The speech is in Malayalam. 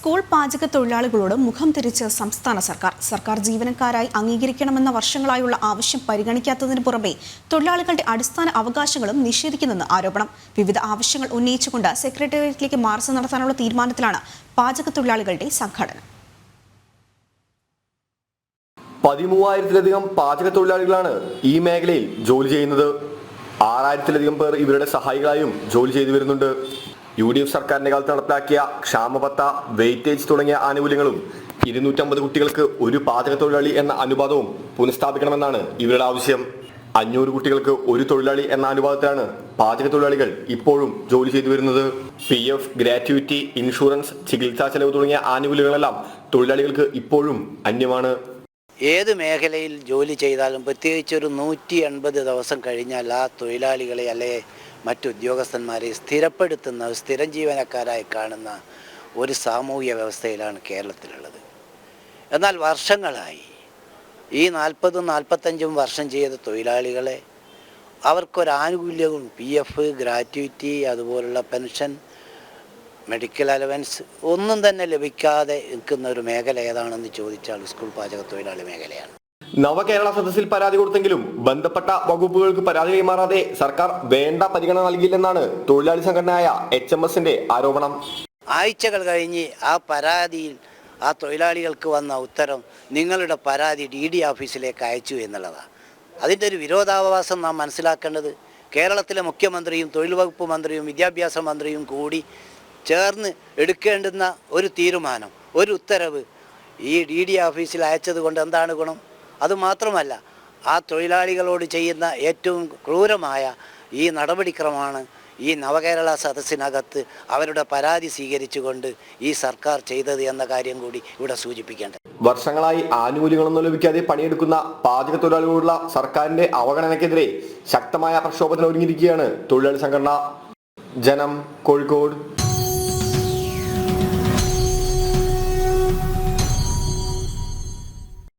സ്കൂൾ പാചക തൊഴിലാളികളോട് മുഖം തിരിച്ച് സംസ്ഥാന സർക്കാർ ജീവനക്കാരായി അംഗീകരിക്കണമെന്ന വർഷങ്ങളായുള്ള ആവശ്യം പരിഗണിക്കാത്തതിന് പുറമെ തൊഴിലാളികളുടെ അടിസ്ഥാന അവകാശങ്ങളും നിഷേധിക്കുന്നെന്ന് ആരോപണം. വിവിധ ആവശ്യങ്ങൾ ഉന്നയിച്ചുകൊണ്ട് സെക്രട്ടേറിയറ്റിലേക്ക് മാർച്ച് നടത്താനുള്ള തീരുമാനത്തിലാണ് പാചക തൊഴിലാളികളുടെ സംഘടന. 13,000-ലധികം പാചക തൊഴിലാളികളാണ് ഈ മേഖലയിൽ ജോലി ചെയ്യുന്നത്. 6,000-ലധികം പേർ ഇവരുടെ സഹായികളായും ജോലി ചെയ്തു വരുന്നുണ്ട്. UDF സർക്കാരിന്റെ കാലത്ത് നടപ്പിലാക്കിയ ക്ഷാമബത്ത, വെയിറ്റേജ് തുടങ്ങിയ ആനുകൂല്യങ്ങളും 250 കുട്ടികൾക്ക് ഒരു പാചക തൊഴിലാളി എന്ന അനുപാതവും പുനഃസ്ഥാപിക്കണമെന്നാണ് ഇവരുടെ ആവശ്യം. 500 കുട്ടികൾക്ക് ഒരു തൊഴിലാളി എന്ന അനുപാതത്തിലാണ് പാചക തൊഴിലാളികൾ ഇപ്പോഴും ജോലി ചെയ്തു വരുന്നത്. PF, ഗ്രാറ്റുവിറ്റി, ഇൻഷുറൻസ്, ചികിത്സാ ചെലവ് തുടങ്ങിയ ആനുകൂല്യങ്ങളെല്ലാം തൊഴിലാളികൾക്ക് ഇപ്പോഴും അന്യമാണ്. ഏത് മേഖലയിൽ ജോലി ചെയ്താലും പ്രത്യേകിച്ചൊരു 180 ദിവസം കഴിഞ്ഞാൽ ആ തൊഴിലാളികളെ അല്ലെങ്കിൽ മറ്റു ഉദ്യോഗസ്ഥന്മാരെ സ്ഥിരപ്പെടുത്തുന്ന സ്ഥിരം ജീവനക്കാരായി കാണുന്ന ഒരു സാമൂഹ്യ വ്യവസ്ഥയിലാണ് കേരളത്തിലുള്ളത്. എന്നാൽ വർഷങ്ങളായി ഈ 40-45 വർഷം ചെയ്ത തൊഴിലാളികളെ അവർക്കൊരാനുകൂല്യവും PF, ഗ്രാറ്റുവിറ്റി, അതുപോലുള്ള പെൻഷൻ, മെഡിക്കൽ അലവൻസ് ഒന്നും തന്നെ ലഭിക്കാതെ നിൽക്കുന്ന ഒരു മേഖല ഏതാണെന്ന് ചോദിച്ചാൽ സ്കൂൾ പാചക തൊഴിലാളി മേഖലയാണ്. നവകേരള സദസ്സിൽ പരാതി കൊടുത്തെങ്കിലും ബന്ധപ്പെട്ട വകുപ്പുകൾക്ക് പരാതി കൈമാറാതെ സർക്കാർ വേണ്ട പരിഗണന നൽകിയില്ലെന്നാണ് തൊഴിലാളി സംഘടനയായ HMSന്റെ ആരോപണം. ആഴ്ചകൾ കഴിഞ്ഞ് ആ പരാതിയിൽ ആ തൊഴിലാളികൾക്ക് വന്ന ഉത്തരം നിങ്ങളുടെ പരാതി DD ഓഫീസിലേക്ക് അയച്ചു എന്നുള്ളതാണ്. അതിൻ്റെ ഒരു വിരോധാഭാസം നാം മനസ്സിലാക്കേണ്ടത് കേരളത്തിലെ മുഖ്യമന്ത്രിയും തൊഴിൽ വകുപ്പ് മന്ത്രിയും വിദ്യാഭ്യാസ മന്ത്രിയും കൂടി ചേർന്ന് എടുക്കേണ്ടുന്ന ഒരു തീരുമാനം, ഒരു ഉത്തരവ് ഈ DD ഓഫീസിൽ അയച്ചത് കൊണ്ട് എന്താണ് ഗുണം? അതുമാത്രമല്ല, ആ തൊഴിലാളികളോട് ചെയ്യുന്ന ഏറ്റവും ക്രൂരമായ ഈ നടപടിക്രമമാണ് ഈ നവകേരള സദസ്സിനകത്ത് അവരുടെ പരാതി സ്വീകരിച്ചുകൊണ്ട് ഈ സർക്കാർ ചെയ്തത് എന്ന കാര്യം കൂടി ഇവിടെ സൂചിപ്പിക്കേണ്ടത്. വർഷങ്ങളായി ആനുകൂല്യങ്ങളൊന്നും ലഭിക്കാതെ പണിയെടുക്കുന്ന പാചക തൊഴിലാളികളോടുള്ള സർക്കാരിന്റെ അവഗണനയ്ക്കെതിരെ ശക്തമായ പ്രക്ഷോഭത്തിന് ഒരുങ്ങിയിരിക്കുകയാണ് തൊഴിലാളി സംഘടന. ജനം, കോഴിക്കോട്.